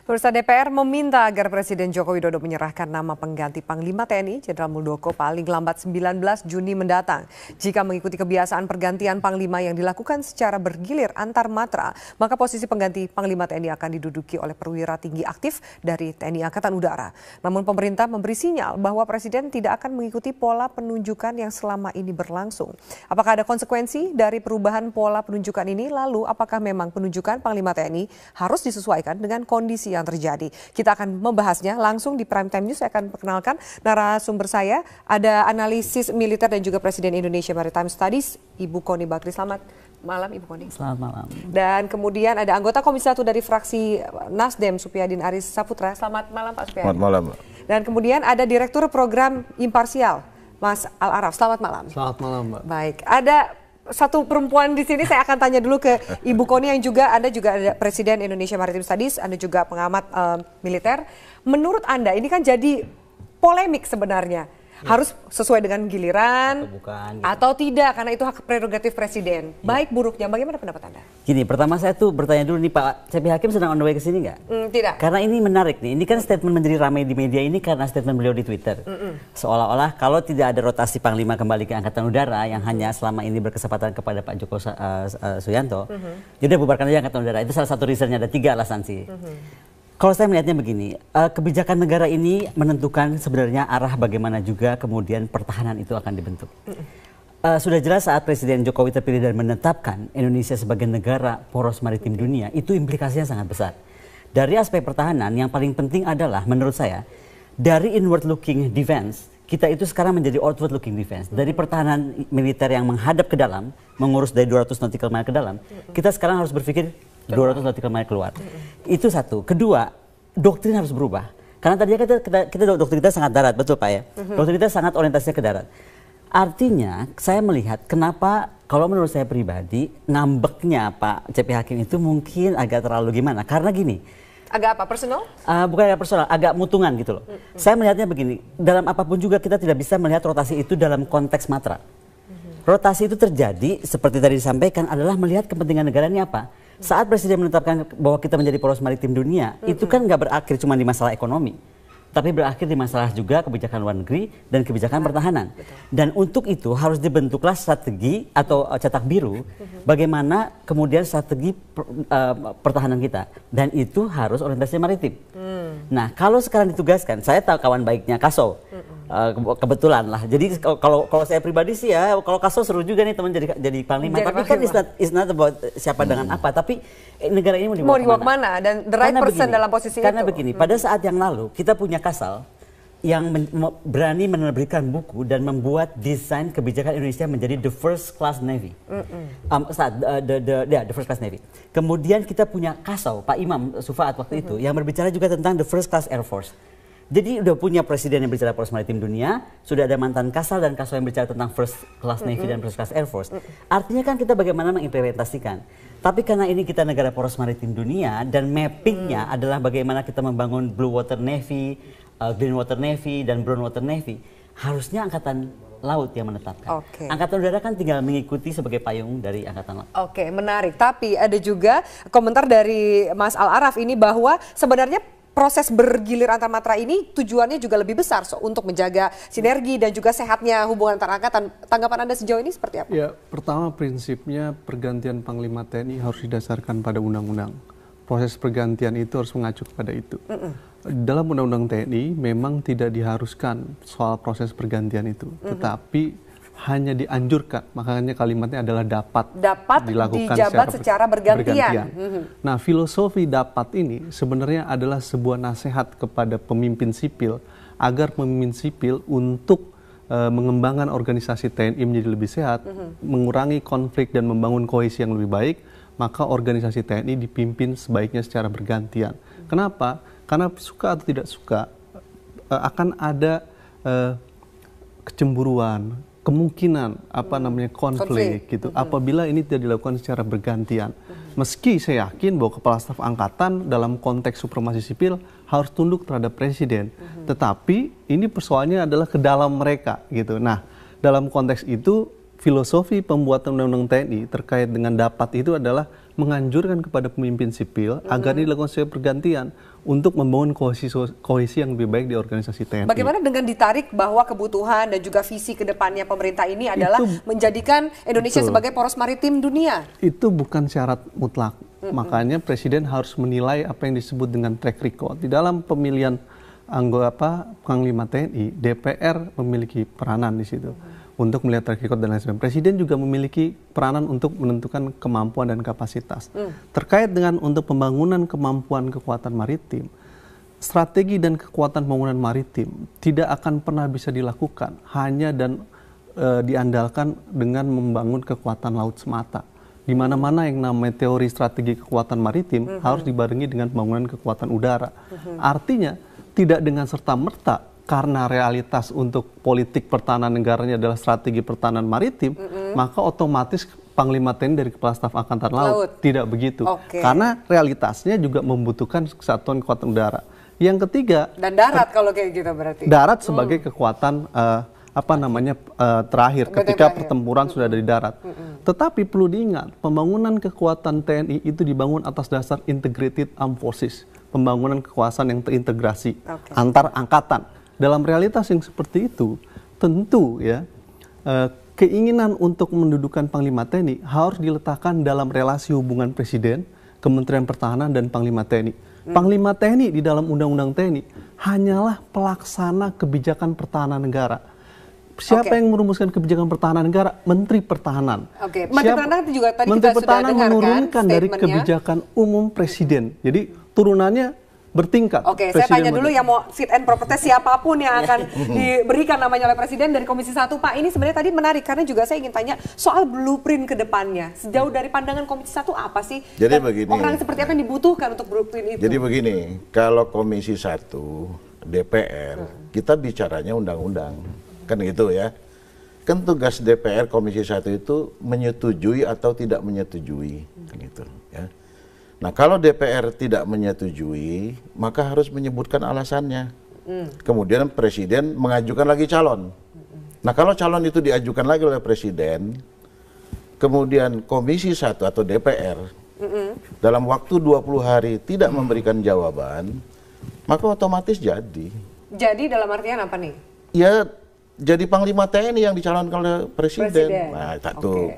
Pemirsa DPR meminta agar Presiden Joko Widodo menyerahkan nama pengganti Panglima TNI Jenderal Muldoko paling lambat 19 Juni mendatang. Jika mengikuti kebiasaan pergantian Panglima yang dilakukan secara bergilir antar matra, maka posisi pengganti Panglima TNI akan diduduki oleh perwira tinggi aktif dari TNI Angkatan Udara. Namun pemerintah memberi sinyal bahwa Presiden tidak akan mengikuti pola penunjukan yang selama ini berlangsung. Apakah ada konsekuensi dari perubahan pola penunjukan ini? Lalu apakah memang penunjukan Panglima TNI harus disesuaikan dengan kondisi yang terjadi? Kita akan membahasnya langsung di Prime Time News. Saya akan perkenalkan narasumber saya. Ada analisis militer dan juga Presiden Indonesia Maritime Studies, Ibu Kony Bakri. Selamat malam, Ibu Kony. Selamat malam. Dan kemudian ada anggota Komisi 1 dari fraksi Nasdem, Supyadin Aris Saputra. Selamat malam, Pak Supyadin. Selamat malam. Dan kemudian ada Direktur Program Imparsial, Mas Al-Araf. Selamat malam. Selamat malam, Mbak. Baik, ada satu perempuan di sini. Saya akan tanya dulu ke Ibu Kony yang juga ada Presiden Indonesia Maritime Studies, Anda juga pengamat militer. Menurut Anda ini kan jadi polemik sebenarnya. Harus sesuai dengan giliran atau bukan, gitu. Atau tidak, karena itu hak prerogatif Presiden. Baik buruknya, bagaimana pendapat Anda? Gini, pertama saya tuh bertanya dulu nih, Pak CP Hakim sedang on the way ke sini nggak? Tidak. Karena ini menarik nih, ini kan statement menjadi ramai di media ini karena statement beliau di Twitter. Seolah-olah kalau tidak ada rotasi Panglima kembali ke Angkatan Udara yang hanya selama ini berkesempatan kepada Pak Joko Suyanto, jadi bubarkan aja Angkatan Udara. Itu salah satu reasonnya, ada 3 alasan sih. Kalau saya melihatnya begini, kebijakan negara ini menentukan sebenarnya arah bagaimana juga kemudian pertahanan itu akan dibentuk. Sudah jelas saat Presiden Jokowi terpilih dan menetapkan Indonesia sebagai negara poros maritim dunia, itu implikasinya sangat besar. Dari aspek pertahanan yang paling penting adalah menurut saya, dari inward looking defense, kita itu sekarang menjadi outward looking defense. Dari pertahanan militer yang menghadap ke dalam, mengurus dari 200 nautical mile ke dalam, kita sekarang harus berpikir 200 nautical mile keluar. Itu satu. Kedua, doktrin harus berubah. Karena tadinya kita doktrin kita sangat darat, betul Pak ya? Doktrin kita sangat orientasinya ke darat. Artinya, saya melihat kenapa kalau menurut saya pribadi, ngambeknya Pak CP Hakim itu mungkin agak terlalu gimana. Karena gini. Agak apa? Personal? Bukan agak personal, agak mutungan gitu loh. Saya melihatnya begini, dalam apapun juga kita tidak bisa melihat rotasi itu dalam konteks matra. Rotasi itu terjadi, seperti tadi disampaikan, adalah melihat kepentingan negara ini apa. Saat Presiden menetapkan bahwa kita menjadi poros maritim dunia, itu kan nggak berakhir cuma di masalah ekonomi, tapi berakhir di masalah juga kebijakan luar negeri dan kebijakan pertahanan. Dan untuk itu harus dibentuklah strategi atau cetak biru bagaimana kemudian strategi pertahanan kita. Dan itu harus orientasi maritim. Nah, kalau sekarang ditugaskan, saya tahu kawan baiknya Kaso. Kebetulan lah. Jadi kalau saya pribadi sih ya, kalau Kaso seru juga nih teman jadi panglima. Tapi kan it's not about siapa dengan apa. Tapi negara ini mau dibawa kemana? Dan the right person dalam posisi itu. Karena begini, pada saat yang lalu kita punya Kasal yang berani menerbitkan buku dan membuat desain kebijakan Indonesia menjadi the first class navy. The first class navy. Kemudian kita punya Kasau, Pak Imam Sufaat waktu itu yang berbicara juga tentang the first class air force. Jadi udah punya presiden yang berbicara poros maritim dunia, sudah ada mantan Kasal dan Kasau yang berbicara tentang first class navy dan first class air force. Artinya kan kita bagaimana mengimplementasikan. Tapi karena ini kita negara poros maritim dunia dan mappingnya adalah bagaimana kita membangun blue water navy, green water navy dan brown water navy, harusnya angkatan laut yang menetapkan. Angkatan udara kan tinggal mengikuti sebagai payung dari angkatan laut. Oke, menarik. Tapi ada juga komentar dari Mas Al-Araf ini bahwa sebenarnya proses bergilir antar matra ini tujuannya juga lebih besar untuk menjaga sinergi dan juga sehatnya hubungan antar angkatan. Tanggapan Anda sejauh ini seperti apa? Ya, pertama prinsipnya pergantian Panglima TNI harus didasarkan pada undang-undang. Proses pergantian itu harus mengacu kepada itu. Dalam undang-undang TNI memang tidak diharuskan soal proses pergantian itu, tetapi hanya dianjurkan, makanya kalimatnya adalah dapat dilakukan dijabat secara bergantian. Nah, filosofi dapat ini sebenarnya adalah sebuah nasihat kepada pemimpin sipil agar pemimpin sipil untuk mengembangkan organisasi TNI menjadi lebih sehat, mengurangi konflik dan membangun kohesi yang lebih baik, maka organisasi TNI dipimpin sebaiknya secara bergantian. Kenapa? Karena suka atau tidak suka akan ada kecemburuan, kemungkinan konflik gitu apabila ini tidak dilakukan secara bergantian. Meski saya yakin bahwa kepala staf angkatan dalam konteks supremasi sipil harus tunduk terhadap presiden, tetapi ini persoalannya adalah ke dalam mereka gitu. Nah, dalam konteks itu filosofi pembuatan undang-undang TNI terkait dengan dapat itu adalah menganjurkan kepada pemimpin sipil agar dilakukan sesuai pergantian untuk membangun kohesi yang lebih baik di organisasi TNI. Bagaimana dengan ditarik bahwa kebutuhan dan juga visi ke depannya pemerintah ini adalah menjadikan Indonesia sebagai poros maritim dunia? Itu bukan syarat mutlak. Makanya Presiden harus menilai apa yang disebut dengan track record. Di dalam pemilihan anggota Panglima TNI, DPR memiliki peranan di situ untuk melihat track record dan lain sebagainya. Presiden juga memiliki peranan untuk menentukan kemampuan dan kapasitas. Terkait dengan untuk pembangunan kemampuan kekuatan maritim, strategi dan kekuatan pembangunan maritim tidak akan pernah bisa dilakukan hanya dan diandalkan dengan membangun kekuatan laut semata. Di mana-mana yang namanya teori strategi kekuatan maritim harus dibarengi dengan pembangunan kekuatan udara. Artinya tidak dengan serta-merta karena realitas untuk politik pertahanan negaranya adalah strategi pertahanan maritim, maka otomatis Panglima TNI dari Kepala Staf Angkatan Laut. Tidak begitu. Karena realitasnya juga membutuhkan kesatuan kekuatan udara. Yang ketiga, dan darat kalau kayak gitu berarti. Darat sebagai kekuatan terakhir ketika pertempuran sudah ada di darat. Tetapi perlu diingat, pembangunan kekuatan TNI itu dibangun atas dasar integrated armed forces, pembangunan kekuasaan yang terintegrasi antar angkatan. Dalam realitas yang seperti itu, tentu ya keinginan untuk mendudukan Panglima TNI harus diletakkan dalam relasi hubungan Presiden, Kementerian Pertahanan, dan Panglima TNI. Panglima TNI di dalam Undang-Undang TNI hanyalah pelaksana kebijakan pertahanan negara. Siapa yang merumuskan kebijakan pertahanan negara? Menteri Pertahanan. Menteri Pertahanan juga tadi Menteri kita Pertahanan sudah menurunkan dari kebijakan umum Presiden. Jadi turunannya bertingkat. Saya tanya dulu yang mau fit and proper test siapapun yang akan diberikan namanya oleh Presiden dari Komisi 1. Pak, ini sebenarnya tadi menarik karena juga saya ingin tanya soal blueprint ke depannya. Sejauh dari pandangan Komisi 1 apa sih? Jadi begini. Orang seperti apa yang dibutuhkan untuk blueprint itu? Jadi begini, kalau Komisi 1 DPR, kita bicaranya undang-undang. Kan gitu ya. Kan tugas DPR Komisi 1 itu menyetujui atau tidak menyetujui. Kan gitu ya. Nah, kalau DPR tidak menyetujui, maka harus menyebutkan alasannya. Kemudian Presiden mengajukan lagi calon. Nah, kalau calon itu diajukan lagi oleh Presiden, kemudian Komisi 1 atau DPR dalam waktu 20 hari tidak memberikan jawaban, maka otomatis jadi. Jadi dalam artian apa nih? Ya, jadi Panglima TNI yang dicalonkan oleh Presiden. Nah, satu.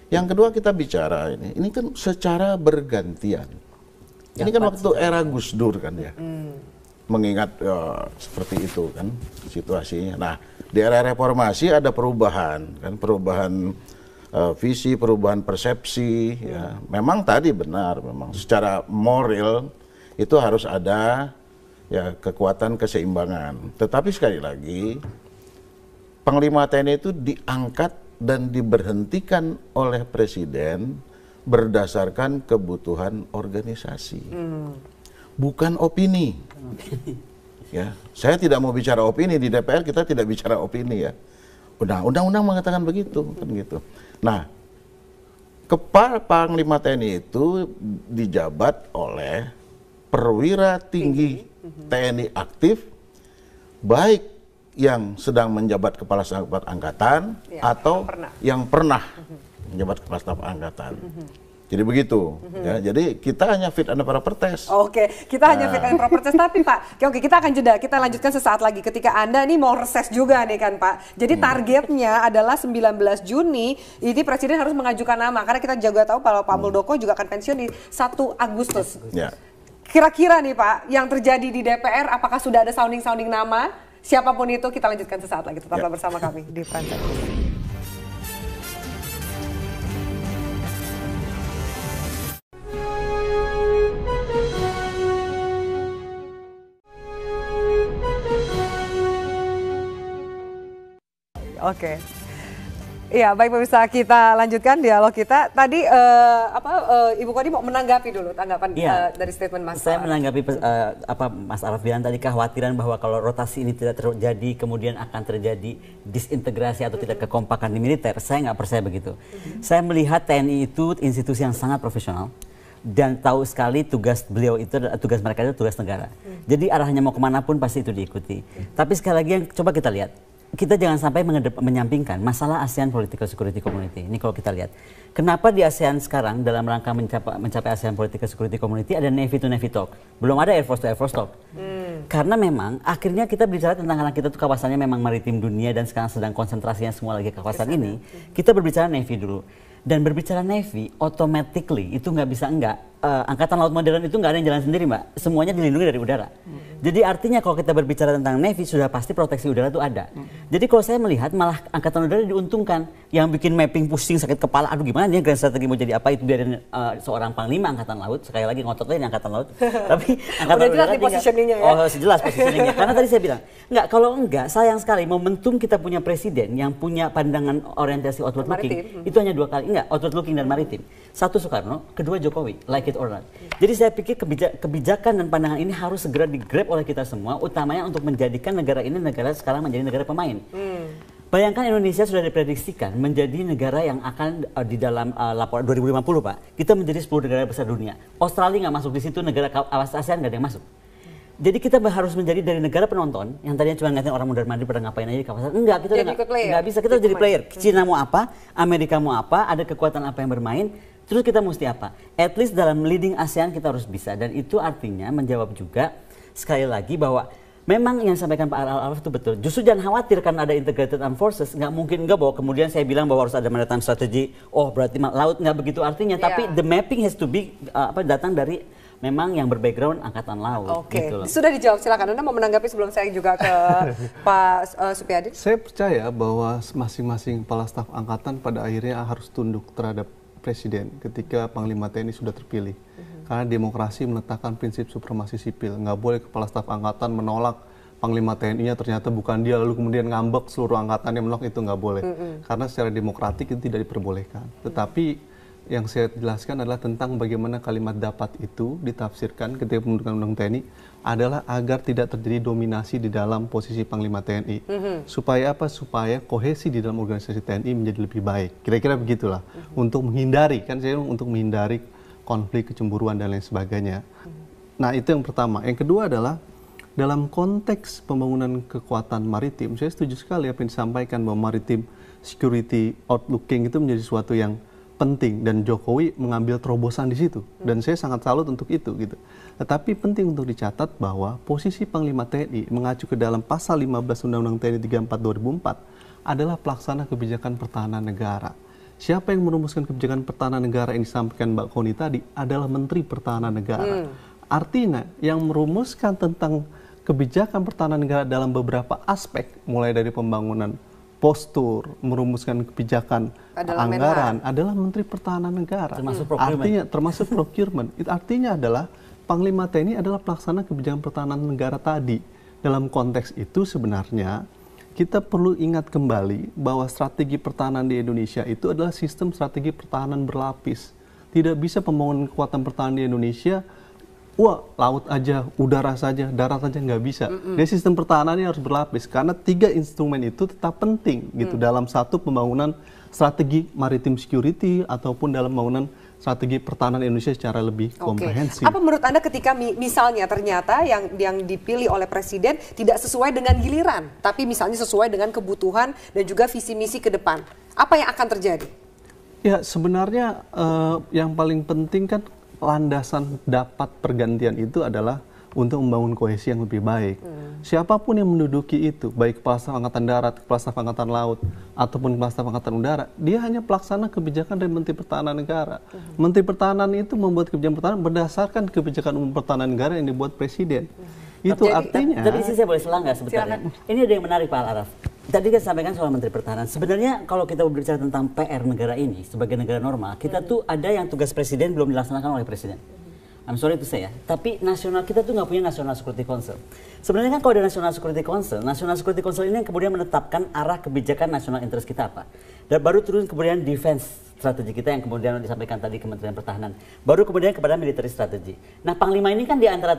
Yang kedua kita bicara ini kan secara bergantian. Ini kan waktu era Gus Dur kan ya. Mengingat seperti itu kan situasinya. Nah, di era reformasi ada perubahan kan, perubahan visi, perubahan persepsi ya. Memang tadi benar, memang secara moral itu harus ada ya kekuatan keseimbangan. Tetapi sekali lagi Panglima TNI itu diangkat dan diberhentikan oleh Presiden berdasarkan kebutuhan organisasi, bukan opini. Ya, saya tidak mau bicara opini di DPR, kita tidak bicara opini ya. Undang-undang mengatakan begitu, kan gitu. Nah, Kepala Panglima TNI itu dijabat oleh perwira tinggi TNI aktif, baik yang sedang menjabat Kepala Staf Angkatan atau yang pernah menjabat Kepala Staf Angkatan. Jadi begitu. Ya, jadi kita hanya fit and proper test. Kita hanya fit and proper test. Tapi Pak, kita akan jeda. Kita lanjutkan sesaat lagi. Ketika Anda ini mau reses juga nih kan Pak. Jadi targetnya adalah 19 Juni ini Presiden harus mengajukan nama. Karena kita juga tahu kalau Pak Muldoko juga akan pensiun di 1 Agustus. Kira-kira nih Pak, yang terjadi di DPR apakah sudah ada sounding-sounding nama? Siapapun itu, kita lanjutkan sesaat lagi. Tetaplah bersama kami di Prime Time. Iya, baik pemirsa, kita lanjutkan dialog kita. Tadi Ibu Kodi mau menanggapi dulu tanggapan dari statement Mas. Saya menanggapi Mas Araf bilang tadi, kekhawatiran bahwa kalau rotasi ini tidak terjadi, kemudian akan terjadi disintegrasi atau tidak kekompakan di militer. Saya nggak percaya begitu. Saya melihat TNI itu institusi yang sangat profesional dan tahu sekali tugas beliau itu, tugas mereka itu tugas negara. Jadi arahnya mau kemana pun pasti itu diikuti. Tapi sekali lagi yang coba kita lihat, kita jangan sampai menyampingkan masalah ASEAN Political Security Community. Ini kalau kita lihat, kenapa di ASEAN sekarang dalam rangka mencapai ASEAN Political Security Community ada Navy to Navy talk, belum ada Air Force to Air Force talk. Karena memang akhirnya kita bicara tentang karena kita tuh kawasannya memang maritim dunia dan sekarang sedang konsentrasinya semua lagi ke kawasan ini, kita berbicara Navy dulu. Dan berbicara Navy, automatically itu nggak bisa Angkatan Laut modern itu nggak ada yang jalan sendiri, Mbak. Semuanya dilindungi dari udara. Jadi artinya kalau kita berbicara tentang Navy, sudah pasti proteksi udara itu ada. Jadi kalau saya melihat malah Angkatan Udara diuntungkan. Yang bikin mapping pusing, sakit kepala, aduh gimana dia grand strategi mau jadi apa, itu biarin seorang Panglima Angkatan Laut, sekali lagi ngotot lagi Angkatan Laut. Tapi Angkatan Udara positioningnya ya? Oh, jelas positioningnya. Karena tadi saya bilang, kalau enggak, sayang sekali momentum kita punya presiden yang punya pandangan orientasi outward looking, itu hanya 2 kali. Enggak, outward looking dan maritim. Satu Soekarno, kedua Jokowi, like it or not. Jadi saya pikir kebijakan dan pandangan ini harus segera di-grab oleh kita semua, utamanya untuk menjadikan negara ini sekarang menjadi negara pemain. Bayangkan Indonesia sudah diprediksikan menjadi negara yang akan di dalam laporan 2050, Pak. Kita menjadi 10 negara besar dunia. Australia nggak masuk di situ, negara ASEAN nggak ada yang masuk. Jadi kita harus menjadi dari negara penonton yang tadinya cuma ngeliatin orang mundar-mandir pada ngapain aja di kawasan. Enggak, kita nggak bisa. Kita jadi player. Cina mau apa, Amerika mau apa, ada kekuatan apa yang bermain. Terus kita mesti apa? At least dalam leading ASEAN kita harus bisa. Dan itu artinya menjawab juga sekali lagi bahwa memang yang disampaikan Pak Al-Araf itu betul. Justru jangan khawatir karena ada integrated armed forces. Nggak mungkin bahwa kemudian saya bilang bahwa harus ada maritime strategy. Oh berarti laut nggak begitu artinya. Tapi the mapping has to be datang dari memang yang berbackground Angkatan Laut. Oke, gitu loh. Sudah dijawab. Silakan Anda mau menanggapi sebelum saya juga ke Pak Supyadin. Saya percaya bahwa masing-masing kepala staf angkatan pada akhirnya harus tunduk terhadap Presiden ketika Panglima TNI sudah terpilih. Karena demokrasi meletakkan prinsip supremasi sipil. Nggak boleh kepala staf angkatan menolak Panglima TNI-nya ternyata bukan dia, lalu kemudian ngambek seluruh angkatannya menolak, itu nggak boleh. Karena secara demokratik itu tidak diperbolehkan. Tetapi yang saya jelaskan adalah tentang bagaimana kalimat dapat itu ditafsirkan ketika pembentukan Undang-Undang TNI adalah agar tidak terjadi dominasi di dalam posisi Panglima TNI. Supaya apa? Supaya kohesi di dalam organisasi TNI menjadi lebih baik. Kira-kira begitulah. Untuk menghindari, kan saya untuk menghindari konflik, kecemburuan, dan lain sebagainya. Nah, itu yang pertama. Yang kedua adalah dalam konteks pembangunan kekuatan maritim, saya setuju sekali apa yang disampaikan bahwa maritim security outlooking itu menjadi sesuatu yang penting dan Jokowi mengambil terobosan di situ dan saya sangat salut untuk itu gitu. Tetapi penting untuk dicatat bahwa posisi Panglima TNI mengacu ke dalam pasal 15 Undang-Undang TNI 34 2004 adalah pelaksana kebijakan pertahanan negara. Siapa yang merumuskan kebijakan pertahanan negara yang disampaikan Mbak Koni tadi adalah Menteri Pertahanan Negara. Artinya yang merumuskan tentang kebijakan pertahanan negara dalam beberapa aspek mulai dari pembangunan postur, merumuskan kebijakan anggaran adalah Menteri Pertahanan Negara. Termasuk procurement. Itu artinya adalah Panglima TNI adalah pelaksana kebijakan pertahanan negara tadi. Dalam konteks itu sebenarnya kita perlu ingat kembali bahwa strategi pertahanan di Indonesia itu adalah sistem strategi pertahanan berlapis. Tidak bisa pembangunan kekuatan pertahanan di Indonesia laut aja, udara saja, darat saja, nggak bisa. Jadi sistem pertahanannya harus berlapis karena 3 instrumen itu tetap penting gitu dalam satu pembangunan strategi maritim security ataupun dalam pembangunan strategi pertahanan Indonesia secara lebih komprehensif. Apa menurut Anda ketika misalnya ternyata yang dipilih oleh Presiden tidak sesuai dengan giliran, tapi misalnya sesuai dengan kebutuhan dan juga visi misi ke depan, apa yang akan terjadi? Ya sebenarnya yang paling penting kan landasan dapat pergantian itu adalah untuk membangun kohesi yang lebih baik. Siapapun yang menduduki itu, baik Kepala Staf Angkatan Darat, Kepala Staf Angkatan Laut, ataupun Kepala Staf Angkatan Udara, dia hanya pelaksana kebijakan dari Menteri Pertahanan Negara. Menteri Pertahanan itu membuat kebijakan pertahanan berdasarkan kebijakan umum pertahanan negara yang dibuat Presiden. Itu artinya... Tapi saya boleh selanggar sebetulnya. Ini ada yang menarik Pak Al-Araf. Tadi kan sampaikan soal Menteri Pertahanan. Sebenarnya kalau kita berbicara tentang PR negara ini sebagai negara normal, kita tuh ada yang tugas Presiden belum dilaksanakan oleh Presiden. I'm sorry to say ya. Tapi nasional kita tuh nggak punya National Security Council. Sebenarnya kan kalau ada National Security Council ini yang kemudian menetapkan arah kebijakan national interest kita apa. Dan baru turun kemudian defense strategi kita yang kemudian disampaikan tadi Kementerian Pertahanan. Baru kemudian kepada military strategy. Nah Panglima ini kan di antara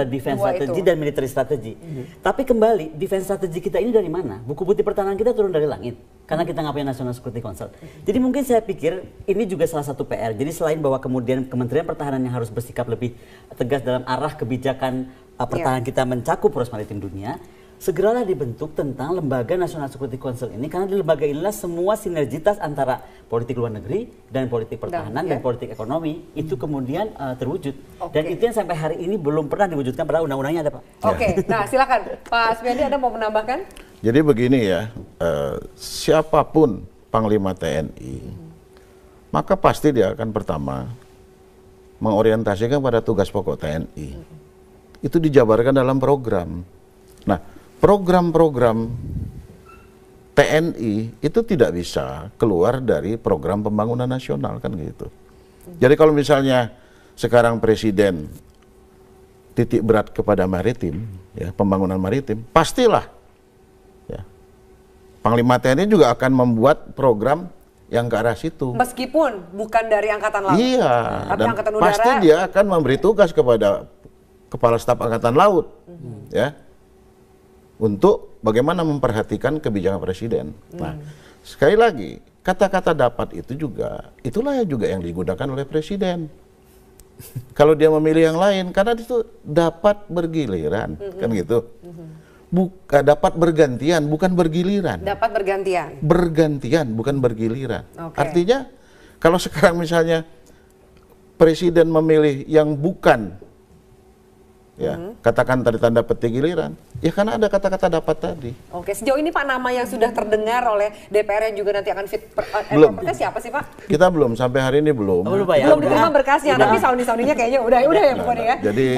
defense strategy dan military strategy. Tapi kembali defense strategy kita ini dari mana? Buku putih pertahanan kita turun dari langit. Karena kita nggak punya National Security Council. Jadi mungkin saya pikir ini juga salah satu PR. Jadi selain bahwa kemudian Kementerian Pertahanan yang harus bersikap lebih tegas dalam arah kebijakan pertahanan kita mencakup poros maritim dunia, segeralah dibentuk tentang Lembaga National Security Council ini, karena di lembaga inilah semua sinergitas antara politik luar negeri dan politik pertahanan dan politik ekonomi itu kemudian terwujud. Dan itu yang sampai hari ini belum pernah diwujudkan, padahal undang-undangnya ada, Pak. Oke, nah silakan Pak Supiandi, Anda mau menambahkan? Jadi begini ya, siapapun Panglima TNI, maka pasti dia akan pertama mengorientasikan pada tugas pokok TNI. Itu dijabarkan dalam program. Nah, program-program TNI itu tidak bisa keluar dari program pembangunan nasional, kan gitu. Jadi kalau misalnya sekarang Presiden titik berat kepada maritim, ya, pembangunan maritim, pastilah ya, Panglima TNI juga akan membuat program yang ke arah situ. Meskipun bukan dari Angkatan Laut. Iya, tapi dan Angkatan Udara, pasti dia akan memberi tugas kepada Kepala Staf Angkatan Laut, ya, untuk bagaimana memperhatikan kebijakan Presiden. Nah, sekali lagi, kata-kata dapat itu juga, itulah juga yang digunakan oleh Presiden. Kalau dia memilih yang lain, karena itu dapat bergiliran, kan gitu. Dapat bergantian, bukan bergiliran. dapat bergantian. Bergantian, bukan bergiliran. Oke. Artinya, kalau sekarang misalnya Presiden memilih yang bukan, ya, katakan tadi tanda petik giliran, ya karena ada kata-kata dapat tadi. Oke, sejauh ini Pak, nama yang sudah terdengar oleh DPR yang juga nanti akan fit Belum. propernya siapa sih Pak? Kita belum, sampai hari ini belum. Belum, Pak, ya? Belum diterima berkasnya, tapi sound-soundnya kayaknya udah ya pokoknya ya. Jadi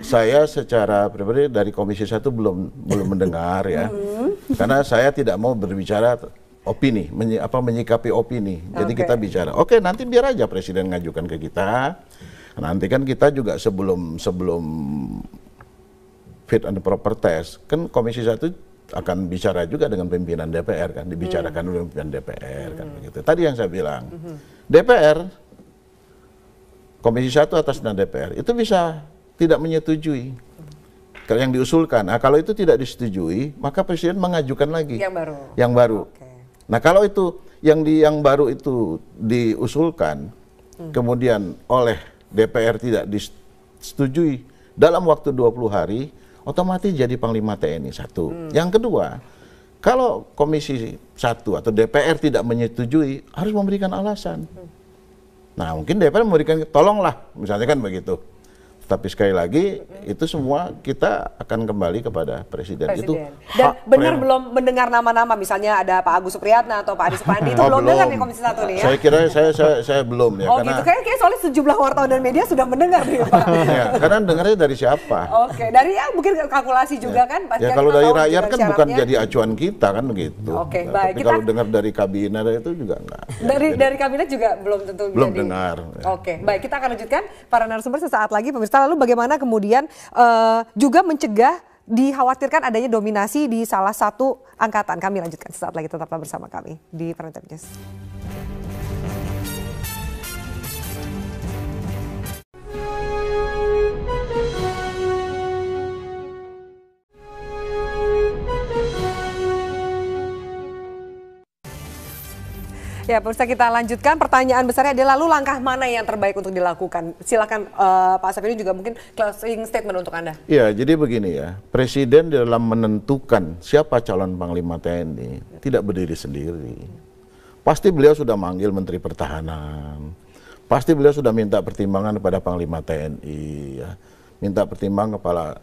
saya secara pribadi dari Komisi 1 belum mendengar ya. Karena saya tidak mau berbicara opini, menyikapi opini. Jadi kita bicara, oke, nanti biar aja Presiden ngajukan ke kita. Nanti kan kita juga sebelum fit and proper test, kan Komisi 1 akan bicara juga dengan pimpinan DPR, kan, dibicarakan oleh pimpinan DPR, kan begitu. Tadi yang saya bilang, DPR, Komisi 1 atas nama DPR, itu bisa tidak menyetujui yang diusulkan. Nah, kalau itu tidak disetujui, maka Presiden mengajukan lagi yang baru. Nah, kalau itu yang baru itu diusulkan, kemudian oleh DPR tidak disetujui dalam waktu 20 hari, otomatis jadi Panglima TNI satu. Yang kedua, kalau Komisi 1 atau DPR tidak menyetujui, harus memberikan alasan. Nah, mungkin DPR memberikan, tolonglah, misalnya kan begitu. Tapi sekali lagi, itu semua kita akan kembali kepada Presiden. Itu dan benar belum mendengar nama-nama, misalnya ada Pak Agus Supriyatna atau Pak Adi Supandi, itu belum dengar nih Komisi 1 nih ya? Saya kira saya belum ya. Oh karena, gitu, kayak soalnya sejumlah wartawan dan media sudah mendengar nih Pak. Ya, karena dengarnya dari siapa? Oke, dari ya mungkin kalkulasi juga kan. Ya kalau dari rakyat kan bukan jadi acuan kita kan begitu. Oke, nah, baik. Tapi kalau dengar dari kabinet itu juga enggak. Dari kabinet juga belum tentu belum jadi. Dengar. Ya. Oke, baik, kita akan lanjutkan para narasumber sesaat lagi pemirsa. Lalu bagaimana kemudian juga mencegah dikhawatirkan adanya dominasi di salah satu angkatan. Kami lanjutkan sesaat lagi, tetaplah bersama kami di Prime Time News. Ya, pemirsa, kita lanjutkan. Pertanyaan besarnya adalah lalu langkah mana yang terbaik untuk dilakukan? Silakan Pak Safiri juga mungkin closing statement untuk Anda. Ya, jadi begini ya. Presiden dalam menentukan siapa calon Panglima TNI tidak berdiri sendiri. Pasti beliau sudah manggil Menteri Pertahanan. Pasti beliau sudah minta pertimbangan kepada Panglima TNI, ya. Minta pertimbangan kepala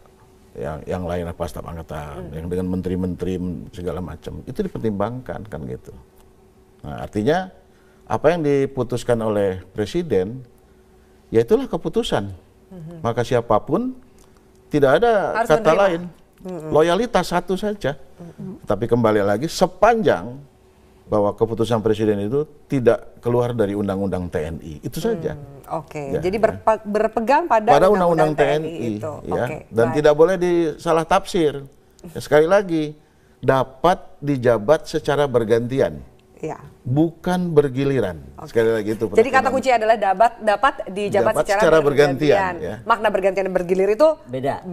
yang lain, apa staf angkatan, yang dengan menteri-menteri segala macam. Itu dipertimbangkan kan gitu. Nah, artinya apa yang diputuskan oleh Presiden, ya itulah keputusan. Maka siapapun tidak ada harus kata menerima. Lain. Loyalitas satu saja. Tapi kembali lagi sepanjang bahwa keputusan Presiden itu tidak keluar dari Undang-Undang TNI. Itu saja. Oke, ya, jadi berpegang pada Undang-Undang TNI itu. Ya. Dan tidak boleh disalah tafsir. Ya, sekali lagi, dapat dijabat secara bergantian. Ya. Bukan bergiliran. Sekali lagi itu. Jadi kata kunci adalah dapat dijabat secara bergantian. Ya. Makna bergantian dan bergilir itu beda.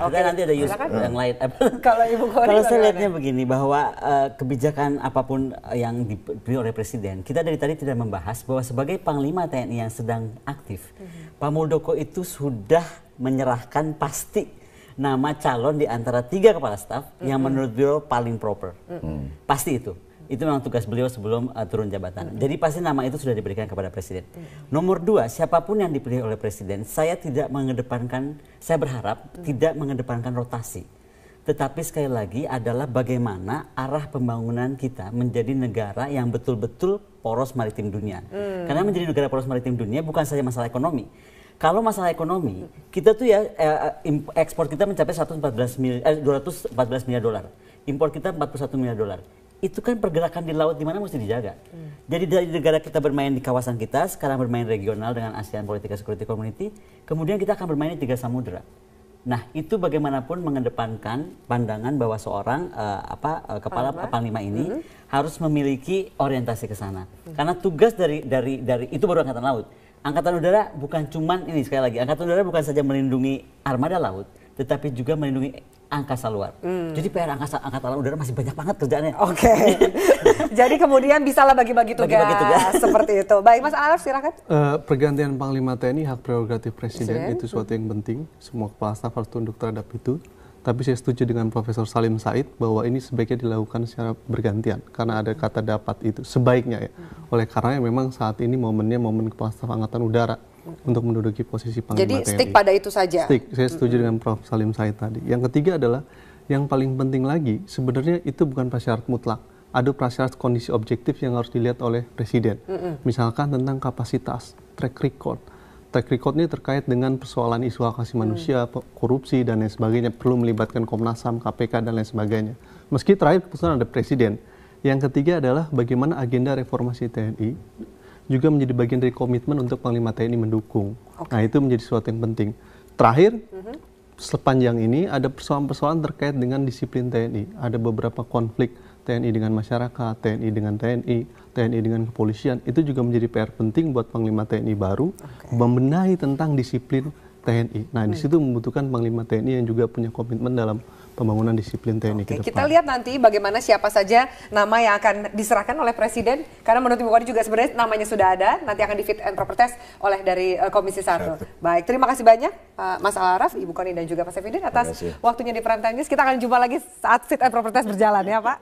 Oke, nanti ada yang lain. Kalau Ibu Kori, kalau saya lihatnya begini, bahwa kebijakan apapun yang diberi oleh Presiden, kita dari tadi tidak membahas bahwa sebagai Panglima TNI yang sedang aktif, Pak Muldoko itu sudah menyerahkan pasti nama calon di antara 3 kepala staf yang menurut beliau paling proper. Pasti itu. Itu memang tugas beliau sebelum turun jabatan. Jadi pasti nama itu sudah diberikan kepada presiden. Nomor 2, siapapun yang dipilih oleh presiden, saya berharap tidak mengedepankan rotasi. Tetapi sekali lagi adalah bagaimana arah pembangunan kita menjadi negara yang betul-betul poros maritim dunia. Karena menjadi negara poros maritim dunia bukan saja masalah ekonomi. Kalau masalah ekonomi, kita tuh ya ekspor kita mencapai 214 miliar dolar. Impor kita 41 miliar dolar. Itu kan pergerakan di laut di mana mesti dijaga. Jadi dari negara kita bermain di kawasan kita, sekarang bermain regional dengan ASEAN Political Security Community, kemudian kita akan bermain di 3 samudera. Nah, itu bagaimanapun mengedepankan pandangan bahwa seorang kepala panglima ini harus memiliki orientasi ke sana. Karena tugas dari itu baru angkatan laut. Angkatan udara bukan cuman ini, sekali lagi, angkatan udara bukan saja melindungi armada laut, tetapi juga melindungi angkasa luar. Jadi PR angkatan udara masih banyak banget kerjaannya. Oke. Jadi kemudian bisalah bagi-bagi tugas seperti itu. Baik, Mas Araf silakan. Pergantian Panglima TNI hak prerogatif presiden itu suatu yang penting. Semua kepala staf harus tunduk terhadap itu. Tapi saya setuju dengan Profesor Salim Said bahwa ini sebaiknya dilakukan secara bergantian karena ada kata dapat itu sebaiknya ya. Oleh karena memang saat ini momennya momen kepala staf angkatan udara untuk menduduki posisi Panglima TNI. Jadi stick pada itu saja. Stick, saya setuju dengan Prof Salim Said tadi. Yang ketiga adalah yang paling penting lagi sebenarnya itu bukan prasyarat mutlak. Ada prasyarat kondisi objektif yang harus dilihat oleh presiden. Misalkan tentang kapasitas, track record. Track record ini terkait dengan persoalan isu hak asasi manusia, korupsi, dan lain sebagainya. Perlu melibatkan Komnas HAM, KPK, dan lain sebagainya. Meski terakhir keputusan ada presiden. Yang ketiga adalah bagaimana agenda reformasi TNI juga menjadi bagian dari komitmen untuk Panglima TNI mendukung. Nah, itu menjadi sesuatu yang penting. Terakhir, sepanjang ini ada persoalan-persoalan terkait dengan disiplin TNI. Ada beberapa konflik TNI dengan masyarakat, TNI dengan TNI, TNI dengan kepolisian. Itu juga menjadi PR penting buat Panglima TNI baru membenahi tentang disiplin TNI. Nah, di situ membutuhkan Panglima TNI yang juga punya komitmen dalam pembangunan disiplin TNI ke depan. Kita lihat nanti bagaimana siapa saja nama yang akan diserahkan oleh Presiden. Karena menurut Ibu Koni juga sebenarnya namanya sudah ada. Nanti akan di fit and proper test oleh dari Komisi 1. Baik, terima kasih banyak Mas Al-Araf, Ibu Koni dan juga Pak Saifuddin atas waktunya di Prime Time News. Kita akan jumpa lagi saat fit and proper test berjalan ya Pak.